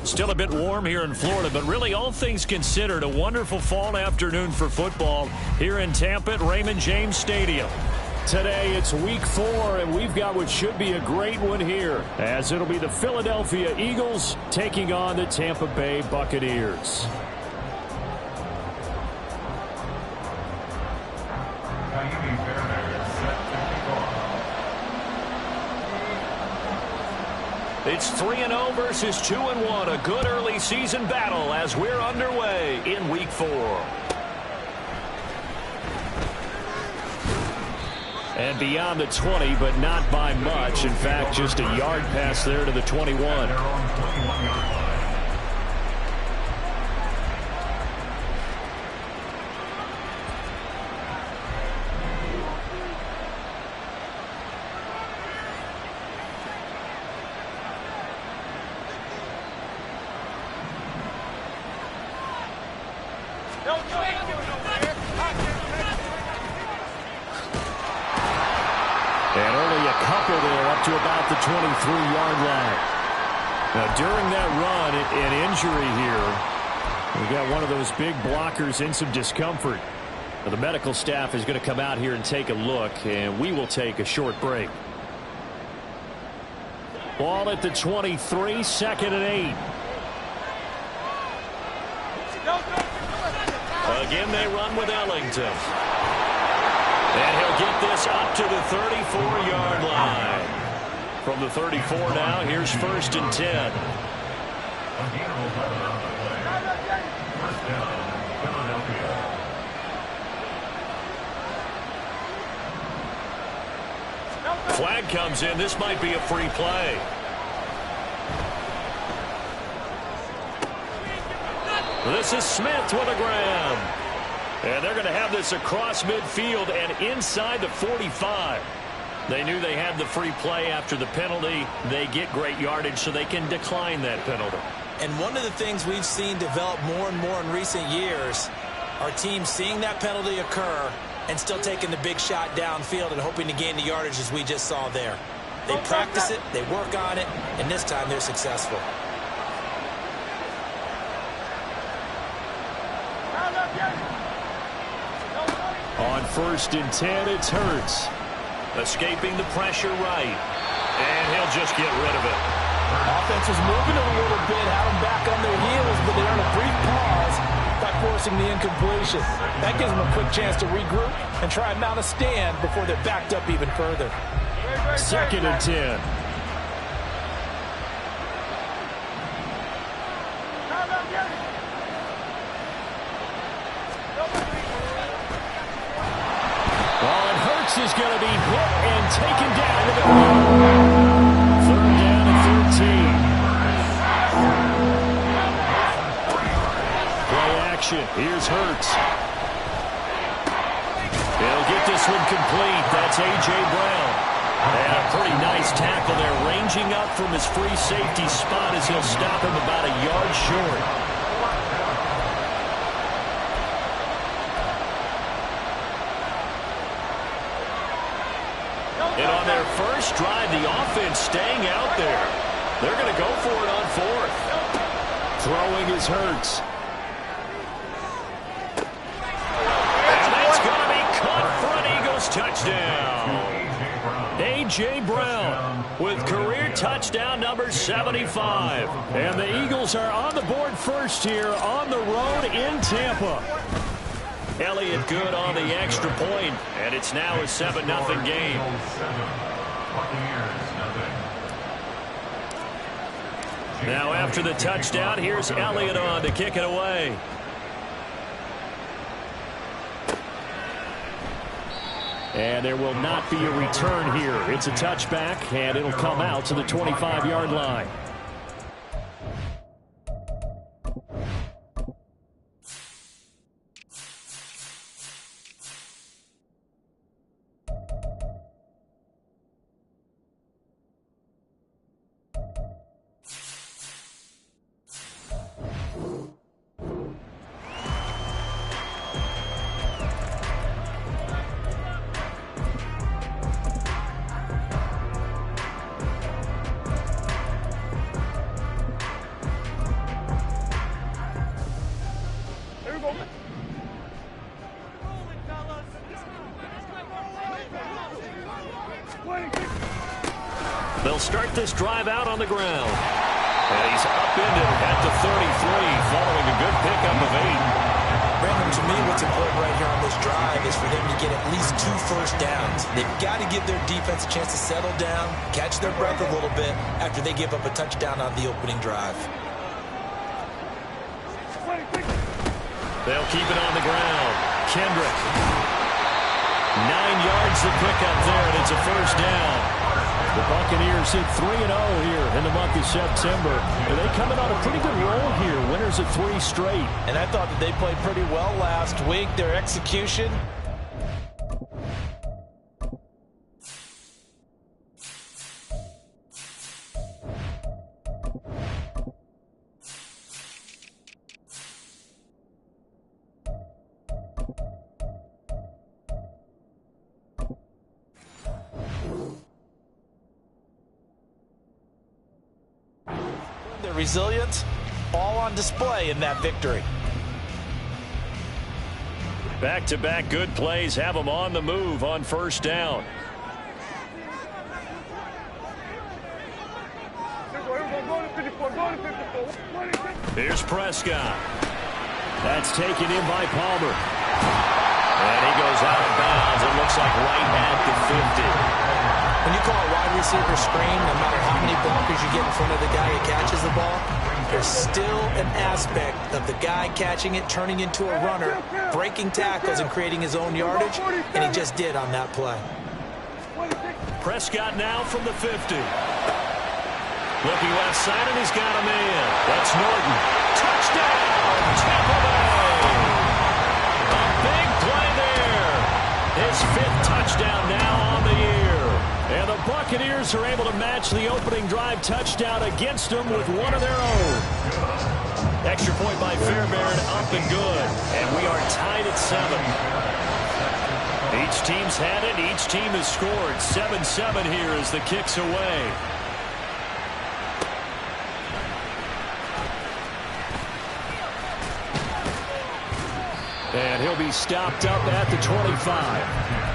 Still a bit warm here in Florida, but really all things considered, a wonderful fall afternoon for football here in Tampa at Raymond James Stadium. Today it's week 4, and we've got what should be a great one here, as it'll be the Philadelphia Eagles taking on the Tampa Bay Buccaneers. It's 3-0 versus 2-1, a good early season battle as we're underway in week 4. And beyond the 20, but not by much. In fact, just a yard pass there to the 21. And only a couple there up to about the 23-yard line. Now, during that run, an injury here. We've got one of those big blockers in some discomfort. Now, the medical staff is going to come out here and take a look, and we will take a short break. Ball at the 23, 2nd and 8. Again, they run with Ellington. And he'll get this up to the 34-yard line. From the 34 now, here's 1st and 10. Flag comes in. This might be a free play. This is Smith with a grab. And they're going to have this across midfield and inside the 45. They knew they had the free play after the penalty. They get great yardage so they can decline that penalty. And one of the things we've seen develop more and more in recent years are teams seeing that penalty occur and still taking the big shot downfield and hoping to gain the yardage as we just saw there. They practice it, they work on it, and this time they're successful. On 1st and 10, it's Hurts. Escaping the pressure right. And he'll just get rid of it. Offense is moving a little bit, have them back on their heels, but they're on a brief pause by forcing the incompletion. That gives them a quick chance to regroup and try and mount a stand before they're backed up even further. 2nd and 10. Is going to be hit and taken down to the ground. 3rd down and 13. Play action. Here's Hurts. He'll get this one complete. That's A.J. Brown. And a pretty nice tackle there, ranging up from his free safety spot as he'll stop him about a yard short. And on their first drive, the offense staying out there. They're going to go for it on 4th. Throwing is Hurts. And that's going to be caught for an Eagles touchdown. A.J. Brown with career touchdown number 75. And the Eagles are on the board first here on the road in Tampa. Elliott good on the extra point, and it's now a 7-0 game. Now after the touchdown, here's Elliott on to kick it away. And there will not be a return here. It's a touchback, and it'll come out to the 25-yard line. They'll start this drive out on the ground. And he's upended at the 33 following a good pickup of 8. Brandon, to me, what's important right here on this drive is for them to get at least 2 first downs. They've got to give their defense a chance to settle down, catch their breath a little bit after they give up a touchdown on the opening drive. They'll keep it on the ground. Kendrick. 9 yards to pick up there, and it's a first down. The Buccaneers hit 3-0 here in the month of September. And they come in on a pretty good roll here. Winners of 3 straight. And I thought that they played pretty well last week. Their execution. Their resilience, all on display in that victory. Back-to-back good plays have them on the move on first down. Here's Prescott. That's taken in by Palmer. And he goes out of bounds. It looks like right at the 50. When you call a wide receiver screen, no matter how many blockers you get in front of the guy who catches the ball, there's still an aspect of the guy catching it, turning into a runner, breaking tackles and creating his own yardage, and he just did on that play. Prescott now from the 50. Looking left side, and he's got a man. That's Norton. Touchdown, Tampa Bay! A big play there. His 5th touchdown now on the year. And the Buccaneers are able to match the opening drive touchdown against them with one of their own. Extra point by Fairbairn, up and good. And we are tied at 7. Each team's had it. Each team has scored. 7-7 here as the kick's away. And he'll be stopped up at the 25.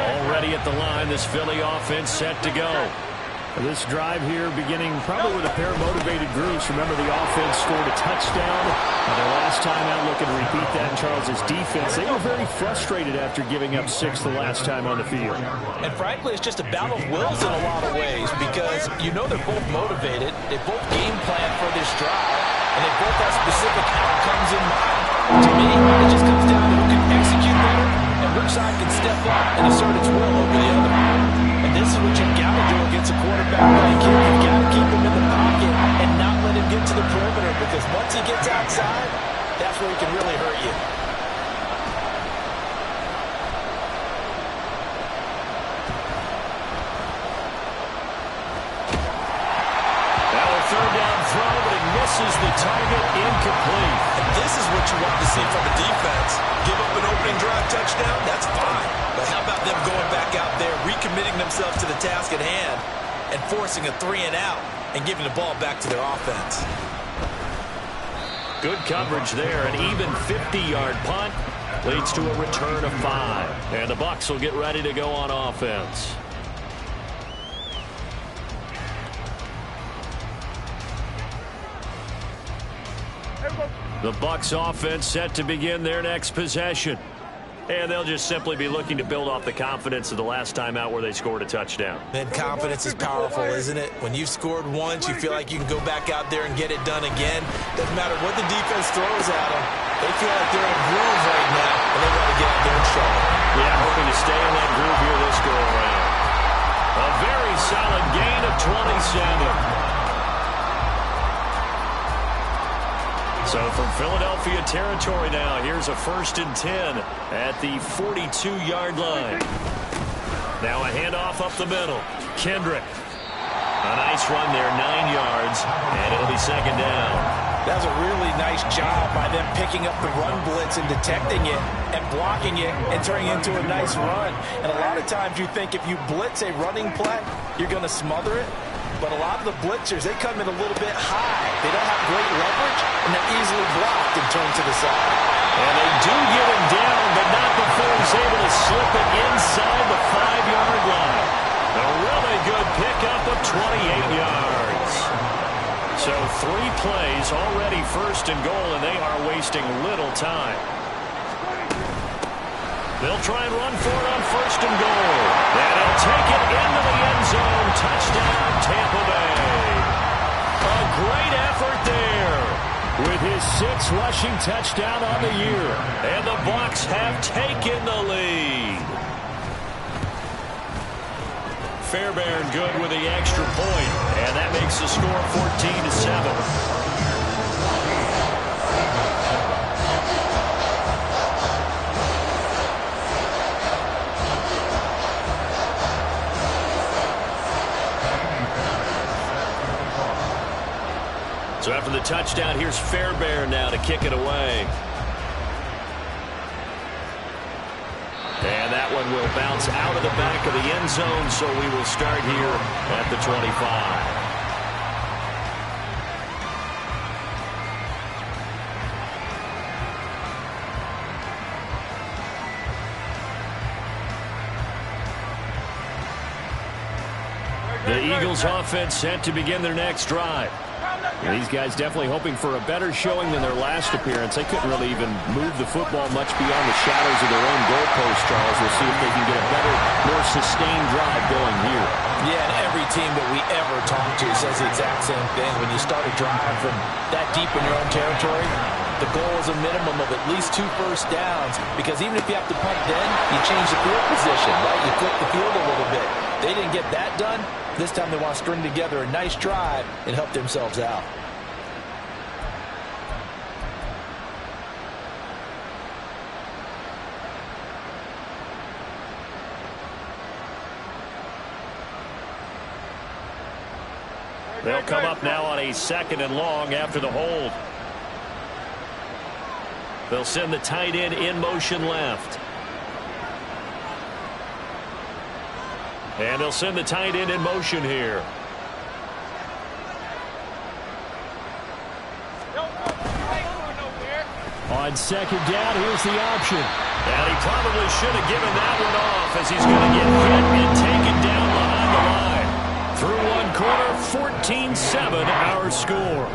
Already at the line, this Philly offense set to go. This drive here beginning probably with a pair of motivated groups. Remember, the offense scored a touchdown. Their last time out looking to repeat that in Charles's defense. They were very frustrated after giving up 6 the last time on the field. And frankly, it's just a battle of wills in a lot of ways because you know they're both motivated. They both game plan for this drive, and they both have specific outcomes in mind. To me, it just comes down to who can execute better and which side can step up and assert its will over the other. And this is what you've got to do against a quarterback like him. You've got to keep him in the pocket and not let him get to the perimeter because once he gets outside, that's where he can really hurt you. Now a 3rd down throw, but it misses the target, incomplete. And this is what you want to see from a defense. Give up an opening drive touchdown, that's fine. But how about them going back out there, recommitting themselves to the task at hand, and forcing a 3-and-out and giving the ball back to their offense? Good coverage there. An even 50-yard punt leads to a return of 5. And the Bucs will get ready to go on offense. The Bucs offense set to begin their next possession. And they'll just simply be looking to build off the confidence of the last time out where they scored a touchdown. Man, confidence is powerful, isn't it? When you've scored once, you feel like you can go back out there and get it done again. Doesn't matter what the defense throws at them. They feel like they're in a groove right now, and they got to get out there and show it. Yeah, hoping to stay in that groove here this go-around. A very solid gain of 27. So from Philadelphia territory now, here's a 1st and 10 at the 42-yard line. Now a handoff up the middle. Kendrick. A nice run there, 9 yards, and it'll be 2nd down. That was a really nice job by them picking up the run blitz and detecting it and blocking it and turning it into a nice run. And a lot of times you think if you blitz a running play, you're going to smother it. but a lot of the blitzers, they come in a little bit high. They don't have great leverage, and they're easily blocked and turned to the side. And they do get him down, but not before he's able to slip it inside the 5-yard line. A really good pickup of 28 yards. So 3 plays, already first and goal, and they are wasting little time. They'll try and run for it on first and goal. And he'll take it into the end zone. Touchdown, Tampa Bay. A great effort there. With his 6th rushing touchdown on the year. And the Bucs have taken the lead. Fairbairn good with the extra point, and that makes the score 14-7. So after the touchdown, here's Fairbairn now to kick it away. And that one will bounce out of the back of the end zone, so we will start here at the 25. The Eagles offense set to begin their next drive. And these guys definitely hoping for a better showing than their last appearance. They couldn't really even move the football much beyond the shadows of their own goalpost, Charles. We'll see if they can get a better, more sustained drive going here. Yeah, and every team that we ever talk to says the exact same thing. When you start a drive from that deep in your own territory, the goal is a minimum of at least 2 first downs, because even if you have to punt then, you change the field position, right? You flip the field a little bit. They didn't get that done. This time they want to string together a nice drive and help themselves out. They'll come up now on a 2nd and long after the hold. They'll send the tight end in motion left. And they'll send the tight end in motion here. On 2nd down, here's the option. And he probably should have given that one off, as he's going to get hit and taken down behind the line. Through one quarter, 14-7 our score.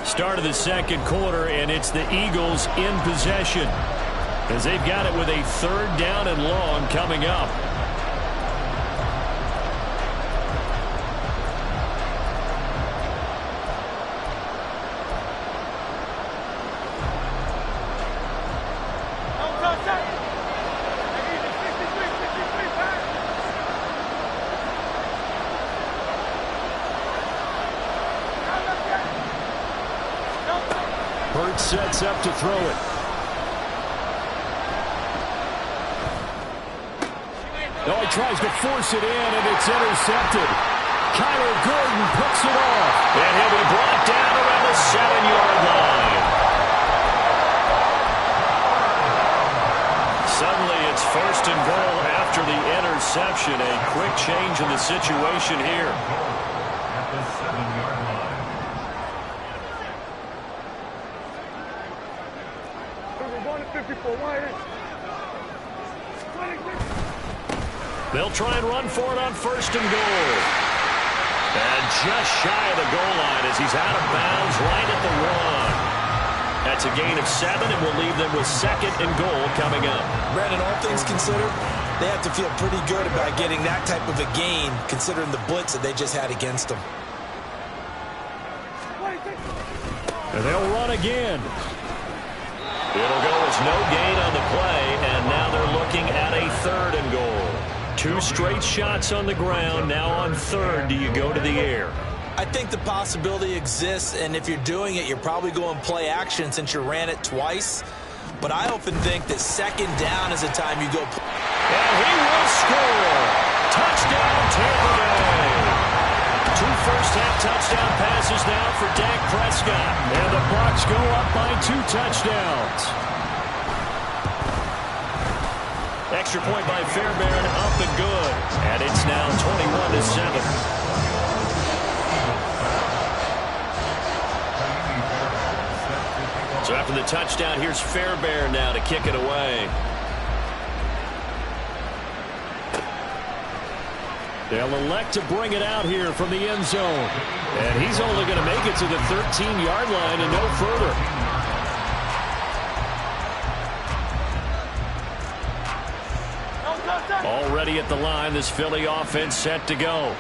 Start of the 2nd quarter, and it's the Eagles in possession, as they've got it with a 3rd down and long coming up. Hurts sets up to throw it. Oh, he tries to force it in, and it's intercepted. Kyler Gordon picks it off. And he'll be brought down around the 7-yard line. Suddenly it's 1st and goal after the interception. A quick change in the situation here. At the 7-yard line. They'll try and run for it on 1st and goal. And just shy of the goal line as he's out of bounds right at the 1. That's a gain of 7, and will leave them with 2nd and goal coming up. Brandon, all things considered, they have to feel pretty good about getting that type of a gain, considering the blitz that they just had against them. And they'll run again. It'll go as no gain on the play, and now they're looking at a 3rd and goal. 2 straight shots on the ground. Now on 3rd, do you go to the air? I think the possibility exists, and if you're doing it, you're probably going play action since you ran it twice. But I often think that 2nd down is the time you go. And he will score. Touchdown, Tampa Bay. 2 first-half touchdown passes now for Dak Prescott. And the Bucs go up by 2 touchdowns. Extra point by Fairbairn, up up and good. And it's now 21-7. So after the touchdown, here's Fairbairn now to kick it away. They'll elect to bring it out here from the end zone. And he's only going to make it to the 13-yard line and no further. Already at the line, this Philly offense set to go.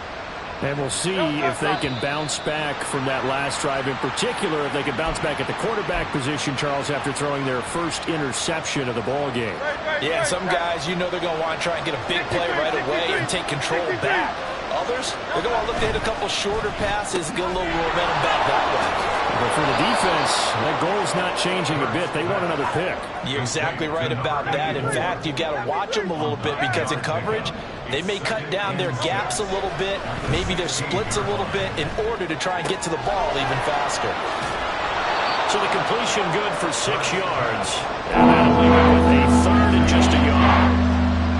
And we'll see if they can bounce back from that last drive. In particular, if they can bounce back at the quarterback position, Charles, after throwing their first interception of the ball game. Yeah, some guys, you know they're going to want to try and get a big play right away and take control back. Others, they're going to want to look to hit a couple shorter passes, get a little momentum back that way. But for the defense, that goal's not changing a bit. They want another pick. You're exactly right about that. In fact, you've got to watch them a little bit because in coverage, they may cut down their gaps a little bit, maybe their splits a little bit in order to try and get to the ball even faster. So the completion good for 6 yards. And that'll leave it with a third and just a yard.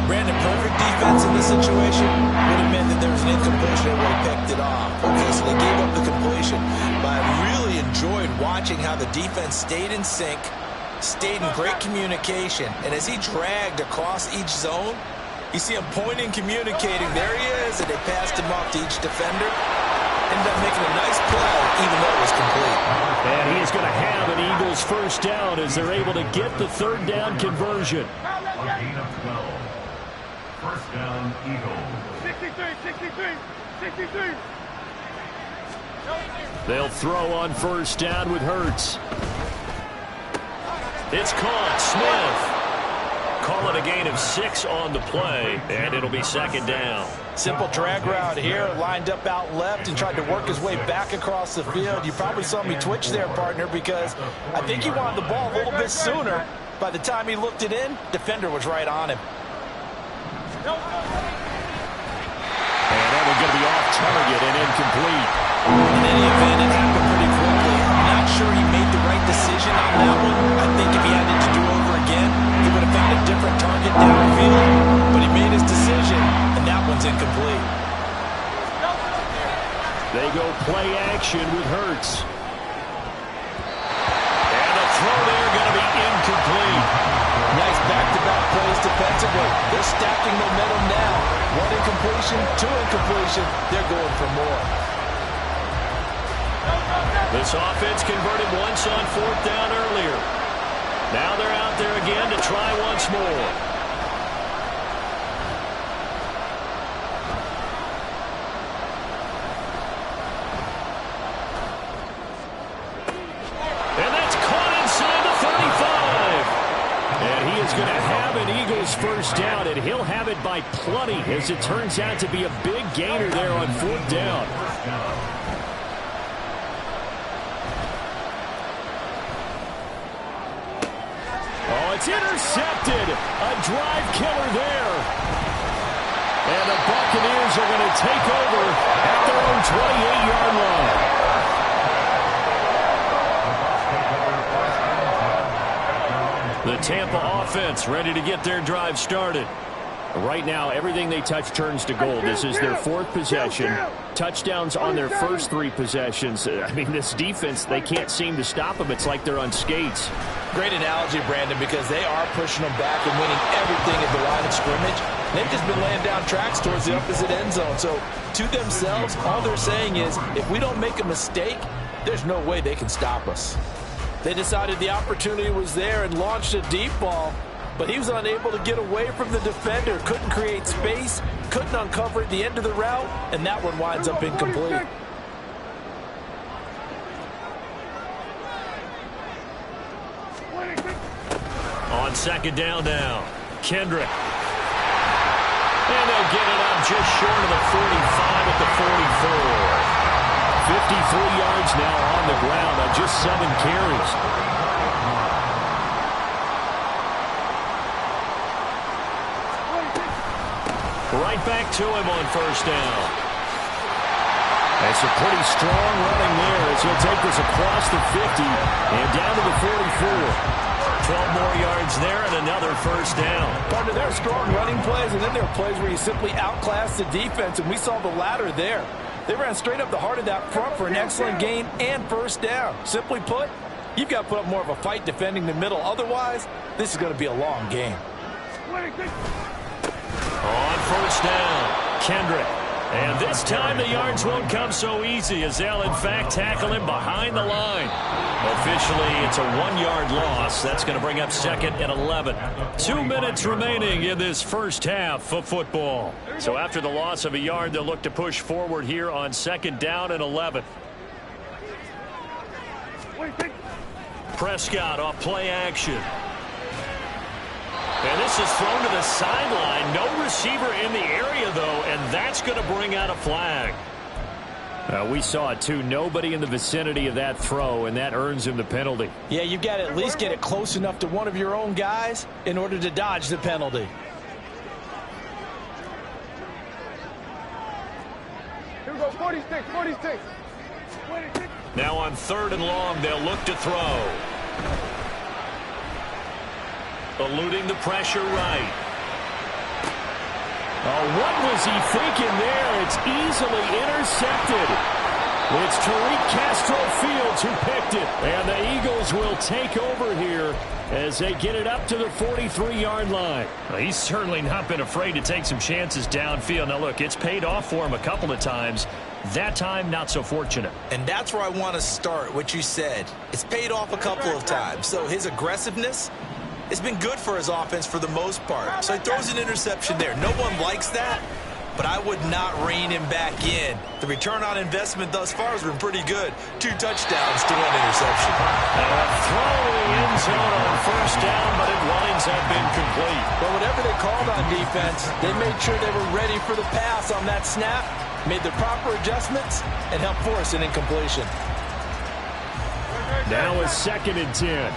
Brandon, perfect defense in this situation would have meant that there was an incompletion and would have picked it off. Okay, so they gave up the completion. But I really enjoyed watching how the defense stayed in sync, stayed in great communication. And as he dragged across each zone, you see him pointing, communicating. There he is, and they passed him off to each defender. Ended up making a nice play, even though it was complete. And he is going to have an Eagles first down as they're able to get the third down conversion. On gain of 12. First down, Eagles. 63. They'll throw on first down with Hurts. It's caught. Smith. Call it a gain of 6 on the play, and it'll be second down. Simple drag route here, lined up out left and tried to work his way back across the field. You probably saw me twitch there, partner, because I think he wanted the ball a little bit sooner. By the time he looked it in, defender was right on him. And that one's going to be off target and incomplete. In any event, it happened pretty quickly. I'm not sure he made the right decision on that one. I think if he had it to do over again, he would have found a different target downfield. But he made his decision, and that one's incomplete. They go play action with Hurts. And the throw there going to be incomplete. Nice back-to-back plays defensively. They're stacking momentum now. 1 incompletion, 2 incompletion. They're going for more. This offense converted once on 4th down earlier. Now they're out there again to try once more. And that's caught inside the 35. And he is going to have an Eagles first down, and he'll have it by plenty, as it turns out to be a big gainer there on 4th down. It's intercepted. A drive killer there. And the Buccaneers are going to take over at their own 28-yard line. The Tampa offense ready to get their drive started. Right now, everything they touch turns to gold. This is their 4th possession. Touchdowns on their first 3 possessions. I mean, this defense, they can't seem to stop them. It's like they're on skates. Great analogy, Brandon, because they are pushing them back and winning everything at the line of scrimmage. They've just been laying down tracks towards the opposite end zone. So, to themselves, all they're saying is, if we don't make a mistake, there's no way they can stop us. They decided the opportunity was there and launched a deep ball, but he was unable to get away from the defender, couldn't create space, couldn't uncover at the end of the route, and that one winds up incomplete. On second down now, Kendrick. And they'll get it up just short of the 45 at the 44. 53 yards now on the ground on just 7 carries. Right back to him on first down. That's a pretty strong running there as he'll take this across the 50 and down to the 44. 12 more yards there and another first down. Partner, there are strong running plays, and then there are plays where you simply outclass the defense, and we saw the latter there. They ran straight up the heart of that front for an excellent gain and first down. Simply put, you've got to put up more of a fight defending the middle. Otherwise, this is going to be a long game. On first down, Kendrick. And this time the yards won't come so easy as they'll, in fact, tackle him behind the line. Officially, it's a 1-yard loss. That's going to bring up 2nd and 11. 2 minutes remaining in this first half of football. So after the loss of a yard, they'll look to push forward here on 2nd down and 11. Prescott off play action. And this is thrown to the sideline. No receiver in the area, though, and that's going to bring out a flag. We saw it, too. Nobody in the vicinity of that throw, and that earns him the penalty. Yeah, you've got to at least get it close enough to one of your own guys in order to dodge the penalty. Here we go, 46, 46. Now on 3rd and long, they'll look to throw. Eluding the pressure right. Oh, what was he thinking there? It's easily intercepted. It's Tariq Castro Fields who picked it. And the Eagles will take over here as they get it up to the 43-yard line. Well, he's certainly not been afraid to take some chances downfield. Now, look, it's paid off for him a couple of times. That time, not so fortunate. And that's where I want to start, what you said. It's paid off a couple of times. So his aggressiveness, it's been good for his offense for the most part. So he throws an interception there. No one likes that, but I would not rein him back in. The return on investment thus far has been pretty good. 2 touchdowns to 1 interception. Now a throw in the end zone on first down, but it winds up incomplete. But whatever they called on defense, they made sure they were ready for the pass on that snap, made the proper adjustments, and helped force an incompletion. Now a 2nd and 10.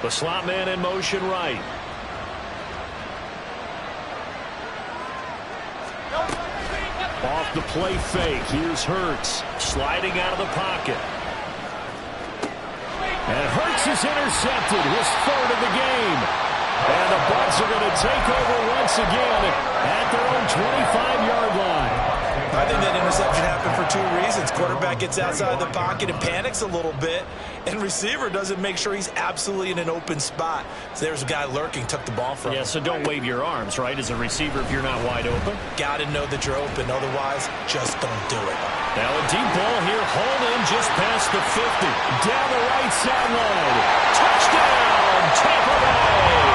The slot man in motion right. Off the play fake. Here's Hurts. Sliding out of the pocket. And Hurts is intercepted. His 3rd of the game. And the Bucs are going to take over once again at their own 25-yard line. I think that interception happened for 2 reasons. Quarterback gets outside the pocket and panics a little bit, and receiver doesn't make sure he's absolutely in an open spot. So there's a guy lurking, took the ball from him. Yeah, so don't wave your arms, right, as a receiver if you're not wide open. Got to know that you're open. Otherwise, just don't do it. Now a deep ball here, hauled in just past the 50. Down the right sideline. Touchdown, Tampa Bay!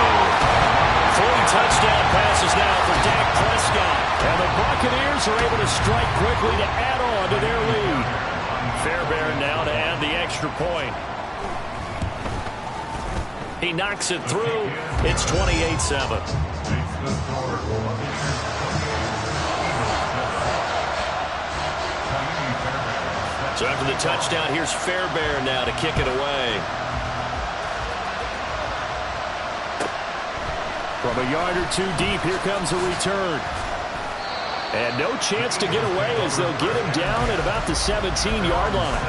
3 touchdown passes now for Dak Prescott. And the Buccaneers are able to strike quickly to add on to their lead. Fairbairn now to add the extra point. He knocks it through. It's 28-7. So after the touchdown, here's Fairbairn now to kick it away. From a yard or 2 deep, here comes a return. And no chance to get away as they'll get him down at about the 17-yard line.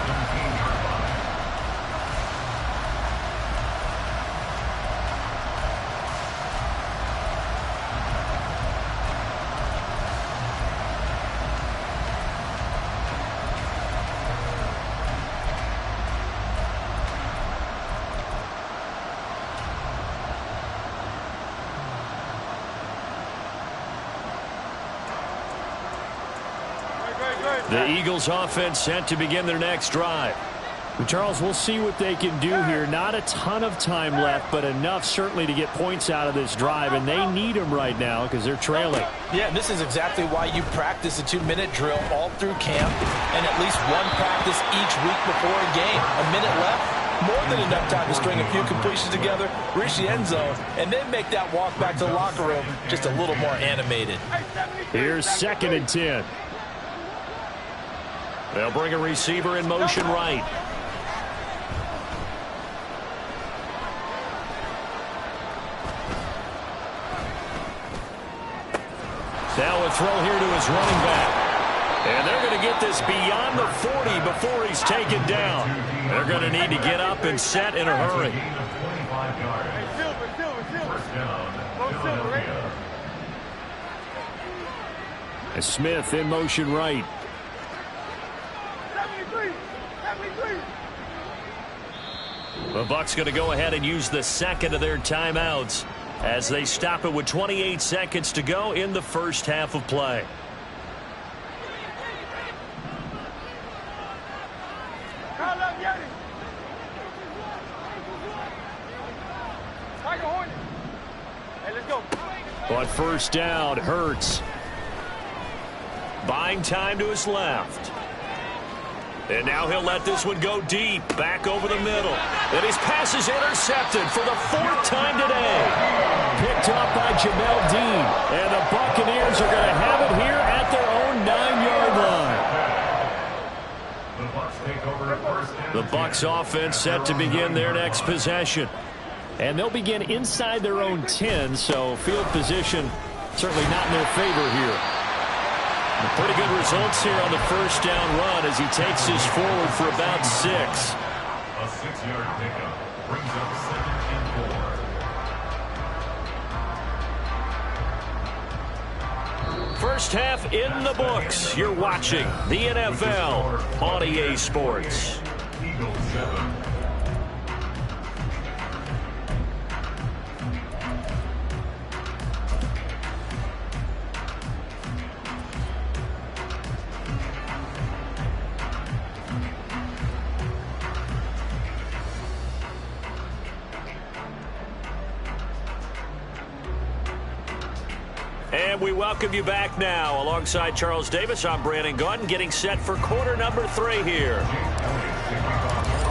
The Eagles offense set to begin their next drive. Charles, we'll see what they can do here. Not a ton of time left, but enough certainly to get points out of this drive, and they need them right now because they're trailing. Yeah, and this is exactly why you practice a 2-minute drill all through camp and at least 1 practice each week before a game. A minute left, more than enough time to string a few completions together, reach the end zone, and then make that walk back to the locker room just a little more animated. Here's 2nd and 10. They'll bring a receiver in motion right. Now a throw here to his running back. And they're going to get this beyond the 40 before he's taken down. They're going to need to get up and set in a hurry. And Smith in motion right. 73. The Bucs going to go ahead and use the second of their timeouts as they stop it with 28 seconds to go in the first half of play. On first down, Hurts. Buying time to his left. And now he'll let this one go deep, back over the middle. And his pass is intercepted for the fourth time today. Picked up by Jamel Dean. And the Buccaneers are going to have it here at their own 9-yard line. The Bucs offense set to begin their next possession. And they'll begin inside their own 10, so field position certainly not in their favor here. Pretty good results here on the first down run as he takes this forward for about 6. A 6-yard pickup brings up 2nd and 4. First half in the books. You're watching the NFL on EA Sports. Eagles 7. And we welcome you back now. Alongside Charles Davis, I'm Brandon Gaudin, getting set for quarter number 3 here.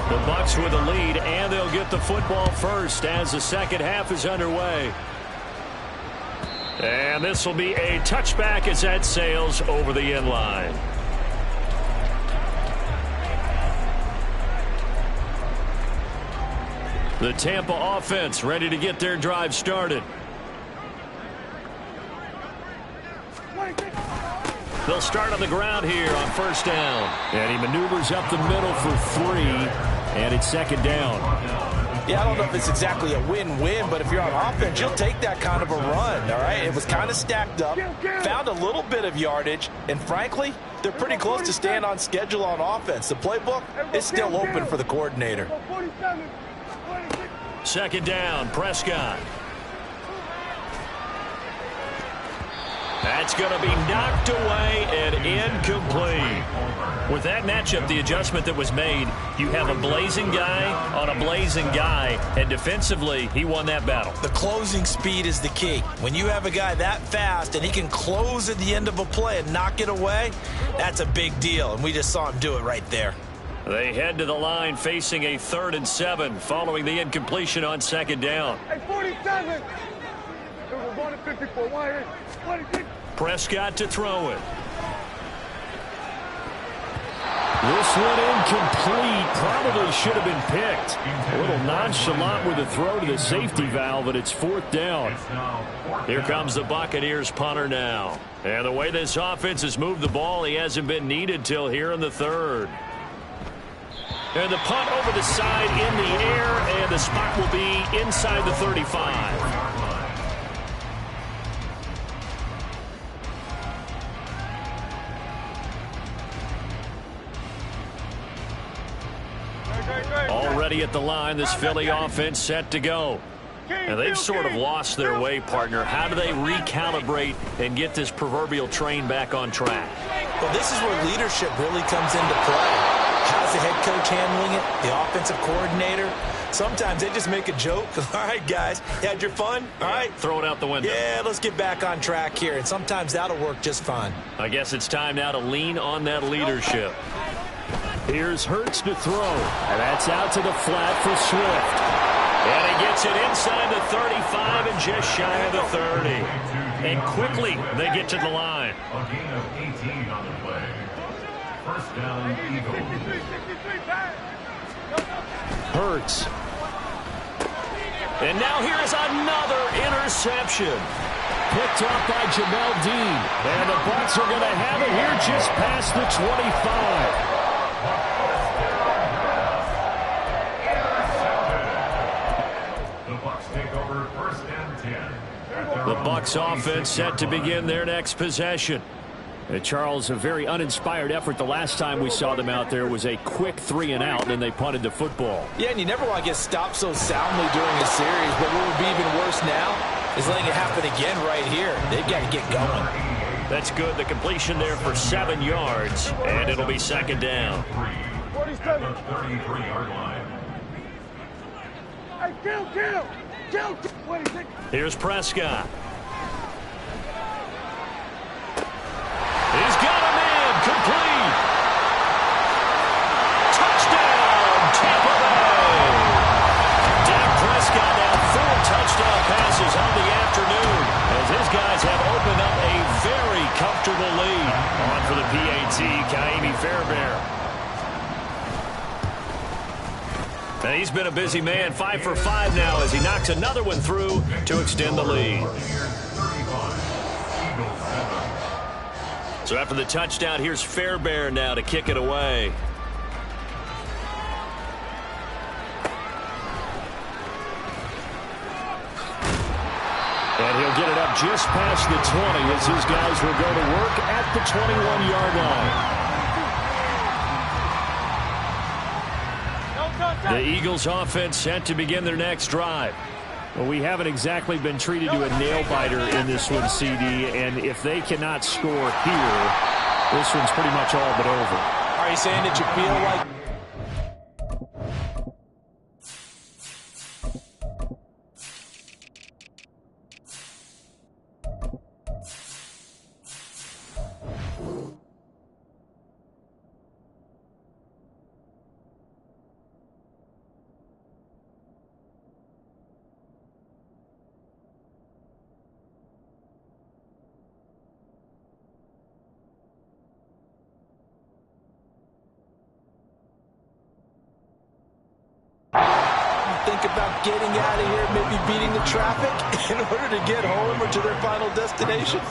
The Bucs with a lead, and they'll get the football first as the second half is underway. And this will be a touchback as that sails over the end line. The Tampa offense ready to get their drive started. They'll start on the ground here on first down. And he maneuvers up the middle for 3, and it's second down. Yeah, I don't know if it's exactly a win-win, but if you're on offense, you'll take that kind of a run, all right? It was kind of stacked up, found a little bit of yardage, and frankly, they're pretty close to staying on schedule on offense. The playbook is still open for the coordinator. Second down, Prescott. That's going to be knocked away and incomplete. With that matchup, the adjustment that was made, you have a blazing guy on a blazing guy, and defensively, he won that battle. The closing speed is the key. When you have a guy that fast and he can close at the end of a play and knock it away, that's a big deal, and we just saw him do it right there. They head to the line facing a 3rd and 7 following the incompletion on second down. Hey, 47. We're going to 54. 26. Prescott to throw it. This one incomplete. Probably should have been picked. A little nonchalant with the throw to the safety valve, but it's 4th down. Here comes the Buccaneers punter now. And the way this offense has moved the ball, he hasn't been needed till here in the 3rd. And the punt over the side in the air, and the spot will be inside the 35. Already at the line, this Philly offense set to go. And they've sort of lost their way, partner. How do they recalibrate and get this proverbial train back on track? Well, this is where leadership really comes into play. How's the head coach handling it? The offensive coordinator? Sometimes they just make a joke. All right, guys, you had your fun? All right. Throw it out the window. Yeah, let's get back on track here. And sometimes that'll work just fine. I guess it's time now to lean on that leadership. Here's Hurts to throw. And that's out to the flat for Swift. And he gets it inside the 35 and just shy of the 30. And quickly they get to the line. A gain of 18 on the play. First down, Eagles. Hurts. And now here's another interception. picked off by Jamel Dean. And the Bucs are going to have it here just past the 25. The Bucs offense set to begin their next possession. Charles, a very uninspired effort. The last time we saw them out there was a quick 3-and-out, and then they punted the football. Yeah, and you never want to get stopped so soundly during a series, but what would be even worse now is letting it happen again right here. They've got to get going. That's good. The completion there for 7 yards, and it'll be second down. 47. 33-yard line. Hey, kill. Here's Prescott. He's got a man complete. Touchdown, Tampa Bay. Dak Prescott now 4 touchdown passes on the afternoon as his guys have opened up a very comfortable lead. On for the PAT, Kaimi Fairbairn. And he's been a busy man, 5 for 5 now as he knocks another one through to extend the lead. So after the touchdown, here's Fairbairn now to kick it away. And he'll get it up just past the 20 as his guys will go to work at the 21-yard line. The Eagles offense set to begin their next drive. Well, we haven't exactly been treated to a nail-biter in this one, CD, and if they cannot score here, this one's pretty much all but over. Are you saying that you feel like... think about getting out of here, maybe beating the traffic in order to get home or to their final destination?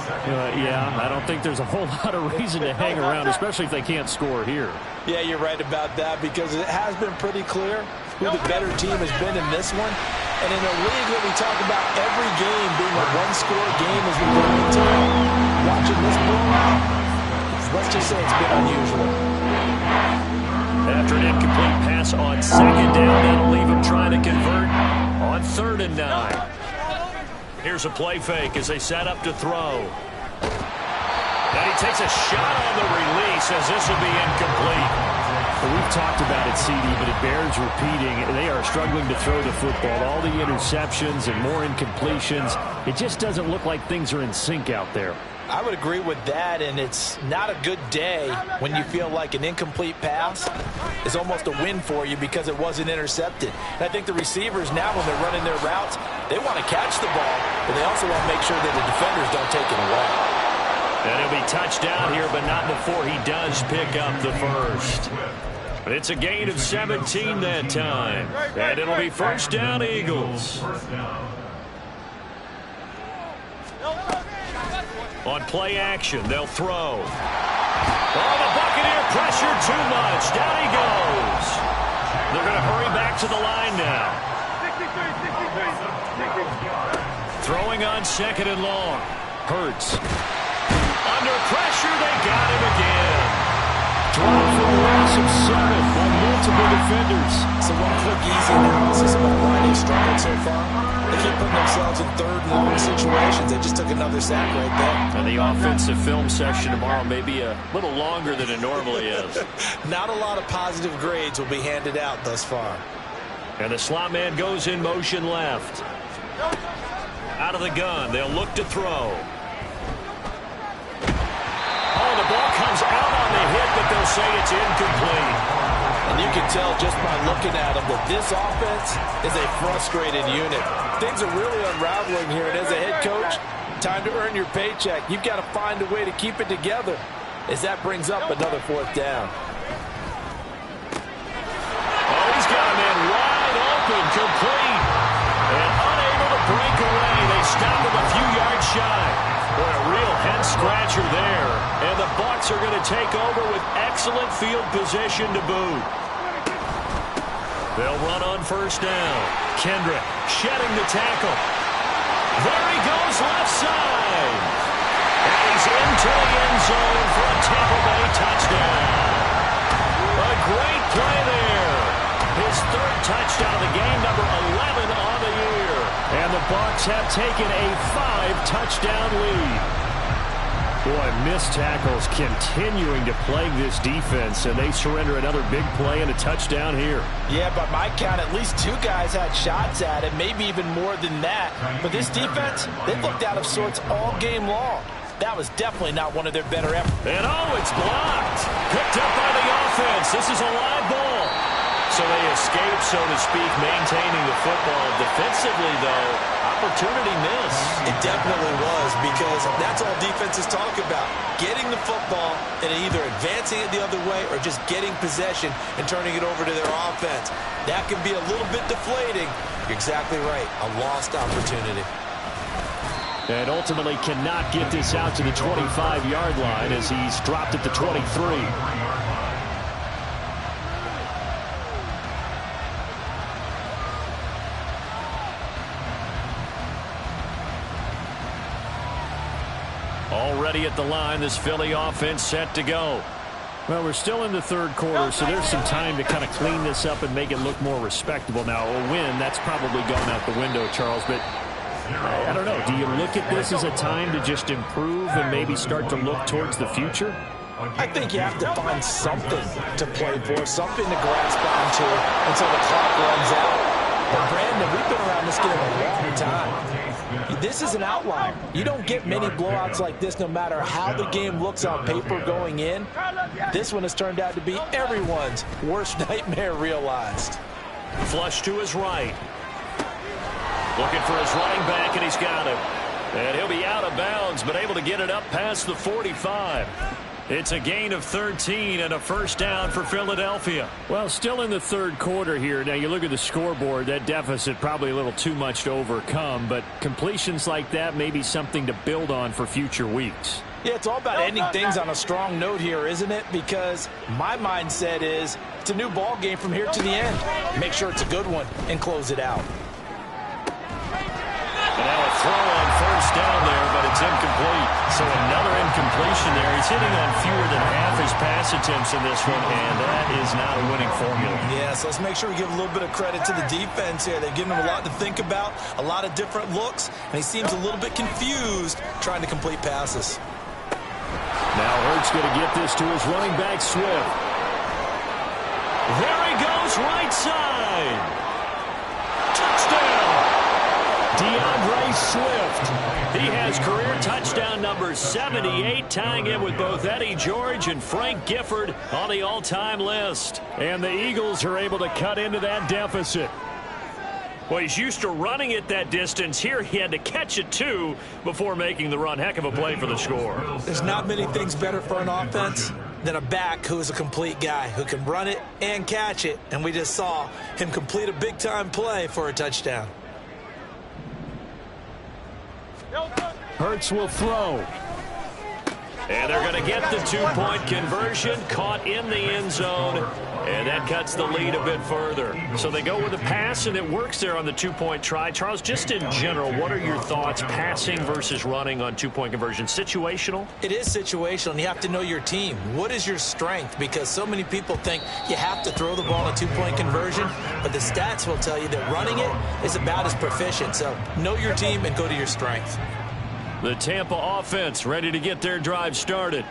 Yeah, I don't think there's a whole lot of reason to hang around, especially if they can't score here. Yeah, you're right about that because it has been pretty clear who the better team has been in this one. And in a league that we talk about every game being a one-score game as we go into watching this blowout, let's just say it's been unusual. After an incomplete pass on second down, that'll leave him trying to convert on 3rd and 9. Here's a play fake as they set up to throw. And he takes a shot on the release as this will be incomplete. Well, we've talked about it, CD, but it bears repeating. They are struggling to throw the football. All the interceptions and more incompletions. It just doesn't look like things are in sync out there. I would agree with that, and it's not a good day when you feel like an incomplete pass is almost a win for you because it wasn't intercepted. And I think the receivers now, when they're running their routes, they want to catch the ball, but they also want to make sure that the defenders don't take it away. And he'll be touched down here, but not before he does pick up the first. But it's a gain of 17 that time. And it'll be first down, Eagles. On play action, they'll throw. Oh, the Buccaneer pressure too much. Down he goes. They're going to hurry back to the line now. 63. Throwing on 2nd and long. Hurts. Under pressure, they got him again. Dropped for a loss of 7 by multiple defenders. So one quick, easy analysis about why they struggled so far. They keep putting themselves in 3rd and long situations. They just took another sack right there. And the offensive film session tomorrow may be a little longer than it normally is. Not a lot of positive grades will be handed out thus far. And the slot man goes in motion left. Out of the gun. They'll look to throw. Oh, the ball comes out on the hit, but they'll say it's incomplete. And you can tell just by looking at them that this offense is a frustrated unit. Things are really unraveling here, and as a head coach, time to earn your paycheck. You've got to find a way to keep it together as that brings up another 4th down. Oh, he's got a man wide open, complete. And unable to break away. They stop him a few yards shy. And the Bucs are going to take over with excellent field position to boot. They'll run on first down. Kendrick shedding the tackle. There he goes left side. And he's into the end zone for a Tampa Bay touchdown. A great play there. His third touchdown of the game, number 11 on the year. And the Bucs have taken a 5-touchdown lead. Boy, missed tackles continuing to plague this defense, and they surrender another big play and a touchdown here. Yeah, by my count, at least 2 guys had shots at it, maybe even more than that. But this defense, they looked out of sorts all game long. That was definitely not one of their better efforts. And it's blocked. Picked up by the offense. This is a live ball. So they escape, so to speak, maintaining the football. Defensively, though, opportunity missed. It definitely was, because that's all defenses talk about. Getting the football and either advancing it the other way or just getting possession and turning it over to their offense. That can be a little bit deflating. You're exactly right. A lost opportunity. And ultimately cannot get this out to the 25-yard line as he's dropped at the 23. Already at the line, this Philly offense set to go. Well, we're still in the third quarter, so there's some time to kind of clean this up and make it look more respectable. Now, a win, that's probably gone out the window, Charles, but I don't know. Do you look at this as a time to just improve and maybe start to look towards the future? I think you have to find something to play for, something to grasp onto until the clock runs out. But Brandon, we've been around this game a long time. This is an outlier. You don't get many blowouts like this no matter how the game looks on paper going in. This one has turned out to be everyone's worst nightmare realized. Flush to his right. Looking for his running back, and he's got him. And he'll be out of bounds, but able to get it up past the 45. It's a gain of 13 and a first down for Philadelphia. Well, still in the third quarter here. Now, you look at the scoreboard, that deficit probably a little too much to overcome, but completions like that may be something to build on for future weeks. Yeah, it's all about ending things on a strong note here, isn't it? Because my mindset is it's a new ball game from here to the end. Make sure it's a good one and close it out. And now a throw on first down there, but it's incomplete. So another incompletion there. He's hitting on fewer than half his pass attempts in this one, and that is not a winning formula. Yeah, so let's make sure we give a little bit of credit to the defense here. They've given him a lot to think about, a lot of different looks, and he seems a little bit confused trying to complete passes. Now Hurts going to get this to his running back, Swift. There he goes, right side. Touchdown! DeAndre Swift. He has career touchdown number 78, tying him with both Eddie George and Frank Gifford on the all-time list. And the Eagles are able to cut into that deficit. Well, he's used to running it that distance. Here he had to catch it, too, before making the run. Heck of a play for the score. There's not many things better for an offense than a back who is a complete guy who can run it and catch it. And we just saw him complete a big-time play for a touchdown. Hurts will throw. And they're going to get the two-point conversion, caught in the end zone, and that cuts the lead a bit further. So they go with a pass, and it works there on the two-point try. Charles, just in general, what are your thoughts passing versus running on two-point conversion? Situational? It is situational, and you have to know your team. What is your strength? Because so many people think you have to throw the ball in a two-point conversion, but the stats will tell you that running it is about as proficient. So know your team and go to your strength. The Tampa offense ready to get their drive started.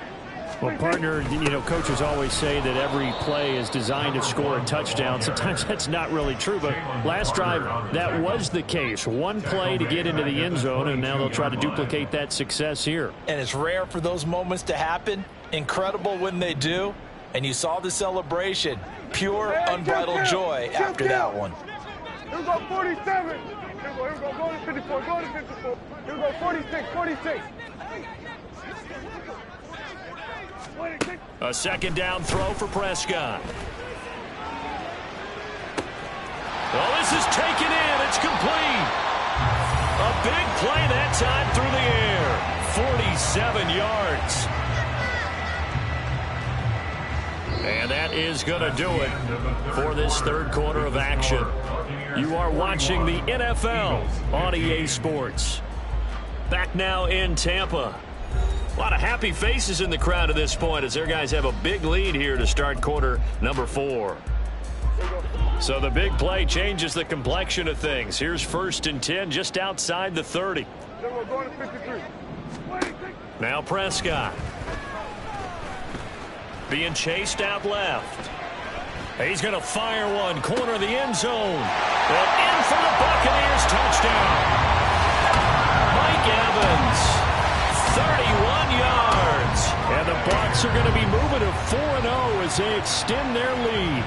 Well, partner, coaches always say that every play is designed to score a touchdown. Sometimes that's not really true, but last drive, that was the case. One play to get into the end zone, and now they'll try to duplicate that success here. And it's rare for those moments to happen. Incredible when they do. And you saw the celebration. Pure, unbridled joy after that one. Here we go, 47. Here we go, go to 54, go to 54. Here we go, 46, 46. A second down throw for Prescott. Oh, this is taken in. It's complete. A big play that time through the air. 47 yards. And that is going to do it for this third quarter of action. You are watching the NFL on EA Sports. Back now in Tampa. A lot of happy faces in the crowd at this point as their guys have a big lead here to start quarter number 4. So the big play changes the complexion of things. Here's 1st and 10 just outside the 30. Now Prescott. Being chased out left. He's going to fire one. Corner of the end zone. And in for the Buccaneers. Touchdown. Mike Evans. 31 yards. And the Bucs are going to be moving to 4-0 as they extend their lead.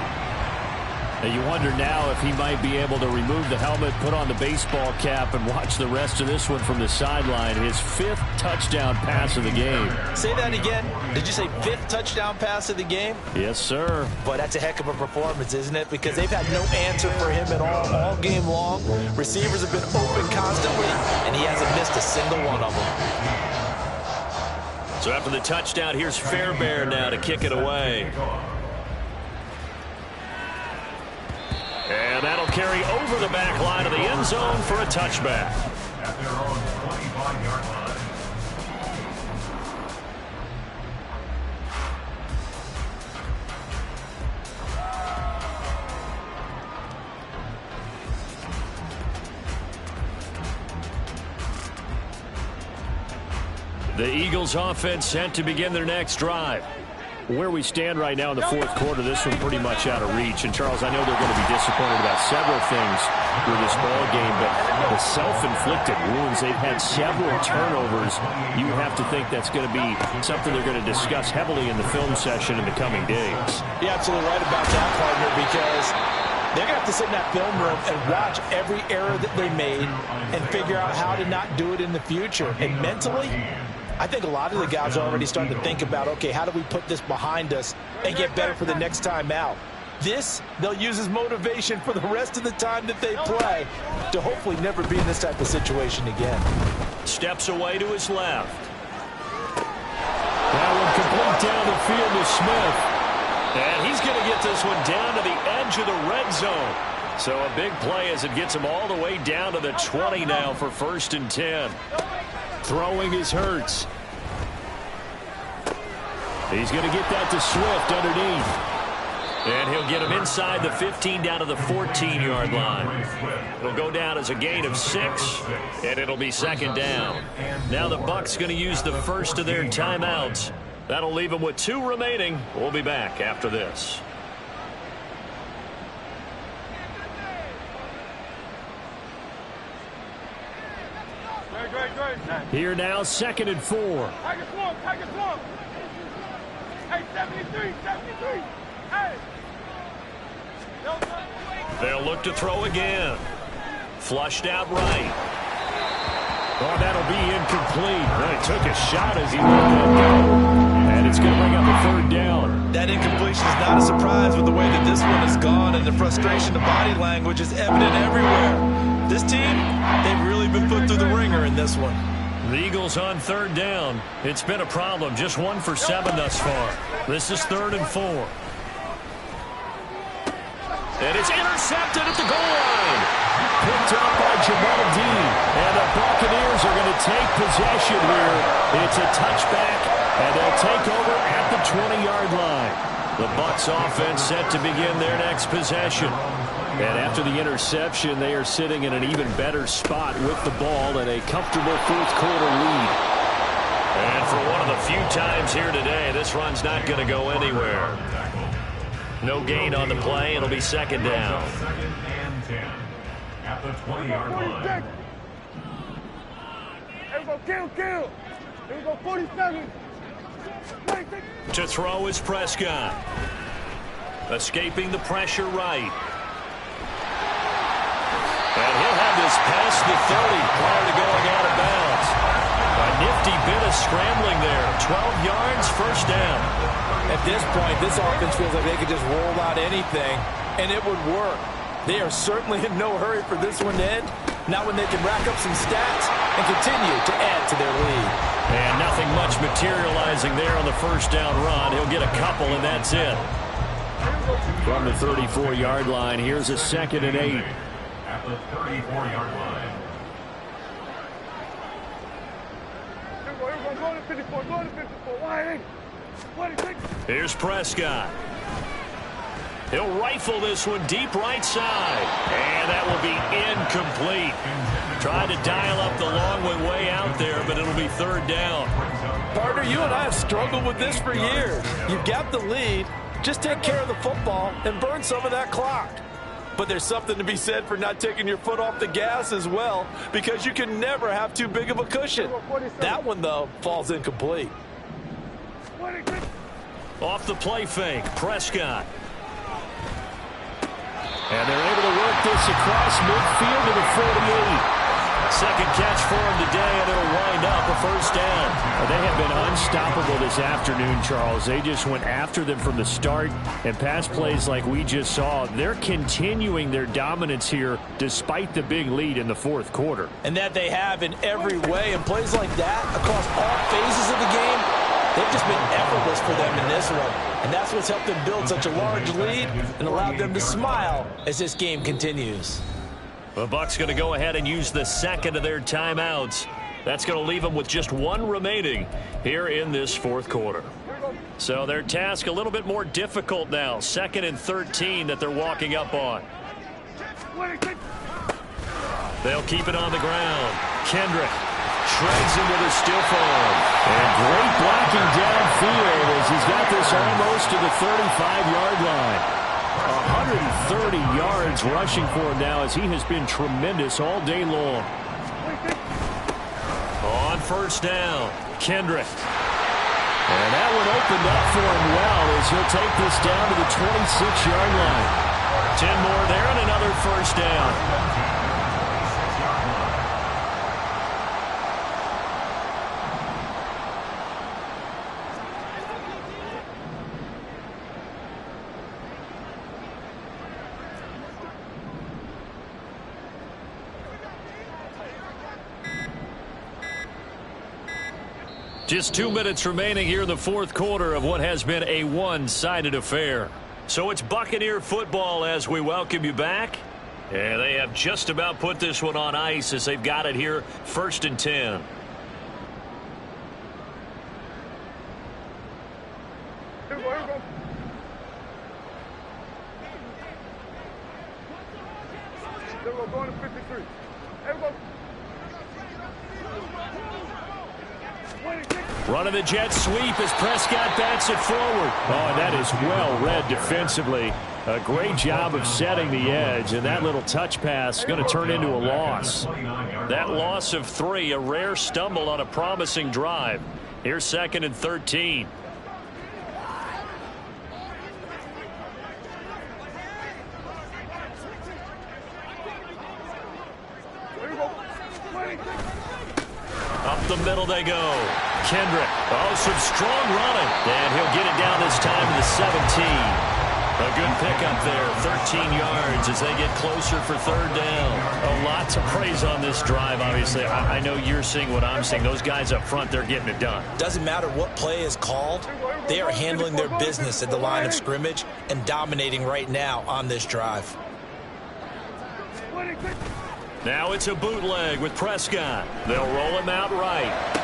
Now you wonder now if he might be able to remove the helmet, put on the baseball cap, and watch the rest of this one from the sideline. His 5th touchdown pass of the game. Say that again. Did you say 5th touchdown pass of the game? Yes, sir. Boy, that's a heck of a performance, isn't it? Because they've had no answer for him at all game long. Receivers have been open constantly, and he hasn't missed a single one of them. So after the touchdown, here's Fairbairn now to kick it away. And that'll carry over the back line of the end zone for a touchback. At their own 25-yard line. The Eagles offense set to begin their next drive. Where we stand right now in the 4th quarter, this one pretty much out of reach. And, Charles, I know they're going to be disappointed about several things with this ball game, but the self-inflicted wounds, they've had several turnovers. You have to think that's going to be something they're going to discuss heavily in the film session in the coming days. You're absolutely right about that, partner, because they're going to have to sit in that film room and watch every error that they made and figure out how to not do it in the future. And mentally, I think a lot of the guys are already starting to think about, okay, how do we put this behind us and get better for the next time out? This, they'll use as motivation for the rest of the time that they play to hopefully never be in this type of situation again. Steps away to his left. That one complete down the field to Smith. And he's going to get this one down to the edge of the red zone. So a big play as it gets him all the way down to the 20 now for 1st and 10. Throwing is Hurts. He's going to get that to Swift underneath. And he'll get him inside the 15 down to the 14-yard line. It'll go down as a gain of 6, and it'll be 2nd down. Now the Bucs going to use the first of their timeouts. That'll leave them with 2 remaining. We'll be back after this. Here now, 2nd and 4. Tiger swamp. Hey, 73. Hey. They'll look to throw again. Flushed out right. Oh, that'll be incomplete. Well, he took a shot as he let that go. And it's going to bring up a 3rd down. That incompletion is not a surprise with the way that this one has gone, and the frustration of body language is evident everywhere. This team, they've really been put through the ringer in this one. The Eagles on 3rd down. It's been a problem. Just 1 for 7 thus far. This is 3rd and 4. And it's intercepted at the goal line. Picked up by Jamal Dean. And the Buccaneers are going to take possession here. It's a touchback, and they'll take over at the 20-yard line. The Bucs offense set to begin their next possession. And after the interception, they are sitting in an even better spot with the ball and a comfortable 4th quarter lead. And for one of the few times here today, this run's not going to go anywhere. No gain on the play. It'll be 2nd down. 2nd and 10 at the 20-yard line. Here we go, kill. Here we go, 47. To throw is Prescott. Escaping the pressure right. And he'll have this past the 30 prior to going out of bounds. A nifty bit of scrambling there. 12 yards, 1st down. At this point, this offense feels like they could just roll out anything, and it would work. They are certainly in no hurry for this one to end. Not when they can rack up some stats and continue to add to their lead. And nothing much materializing there on the 1st down run. He'll get a couple, and that's it. From the 34-yard line, here's a 2nd and 8. At the 34-yard line. Go to 54. Go to 54. Why? 26. Here's Prescott. He'll rifle this one deep right side. And that will be incomplete. Tried to dial up the long way out there, but it'll be 3rd down. Partner, you and I have struggled with this for years. You've got the lead. Just take care of the football and burn some of that clock. But there's something to be said for not taking your foot off the gas as well, because you can never have too big of a cushion. That one, though, falls incomplete. Off the play fake, Prescott. And they're able to work this across midfield to the 48. Second catch for him today, and it'll wind up a 1st down. They have been unstoppable this afternoon, Charles. They just went after them from the start, and pass plays like we just saw, they're continuing their dominance here despite the big lead in the 4th quarter. And that they have in every way, and plays like that across all phases of the game, they've just been effortless for them in this one. And that's what's helped them build such a large lead and allowed them to smile as this game continues. The Bucs going to go ahead and use the 2nd of their timeouts. That's going to leave them with just 1 remaining here in this 4th quarter. So their task a little bit more difficult now. 2nd and 13 that they're walking up on. They'll keep it on the ground. Kendrick shreds him with a stiff arm. And great blocking downfield as he's got this almost to the 35-yard line. 130 yards rushing for him now as he has been tremendous all day long. On 1st down, Kendrick. And that one opened up for him well as he'll take this down to the 26-yard line. 10 more there and another 1st down. Just 2 minutes remaining here in the 4th quarter of what has been a one-sided affair. So it's Buccaneer football as we welcome you back. And they have just about put this one on ice as they've got it here 1st and 10. Go to 53. Running the jet sweep as Prescott bats it forward. Oh, and that is well read defensively. A great job of setting the edge, and that little touch pass is going to turn into a loss. That loss of 3, a rare stumble on a promising drive. Here's 2nd and 13. Up the middle they go. Kendrick. Oh, some strong running. And he'll get it down this time to the 17. A good pickup there. 13 yards as they get closer for 3rd down. A lot to praise on this drive, obviously. I know you're seeing what I'm seeing. Those guys up front, they're getting it done. Doesn't matter what play is called. They are handling their business at the line of scrimmage and dominating right now on this drive. Now it's a bootleg with Prescott. They'll roll him out right.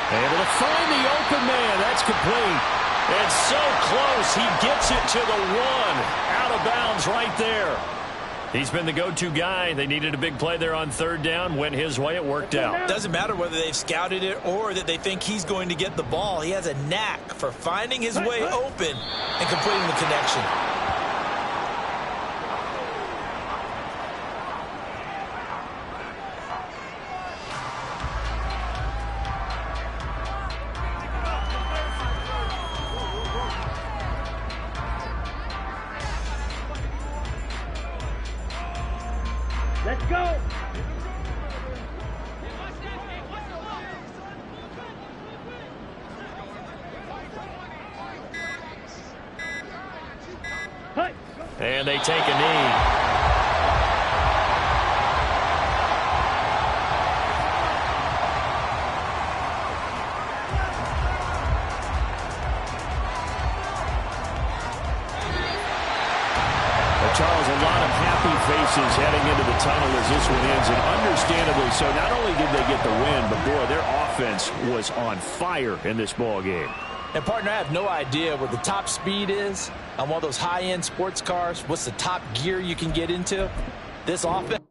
Able to find the open man. That's complete. And so close. He gets it to the 1. Out of bounds right there. He's been the go-to guy. They needed a big play there on 3rd down. Went his way. It worked out. Doesn't matter whether they've scouted it or that they think he's going to get the ball. He has a knack for finding his way open and completing the connection. Let's go. And they take a knee. Charles, a lot of happy faces heading into the tunnel as this one ends, and understandably so. Not only did they get the win, but boy, their offense was on fire in this ball game. And, partner, I have no idea what the top speed is on one of those high-end sports cars. What's the top gear you can get into? This offense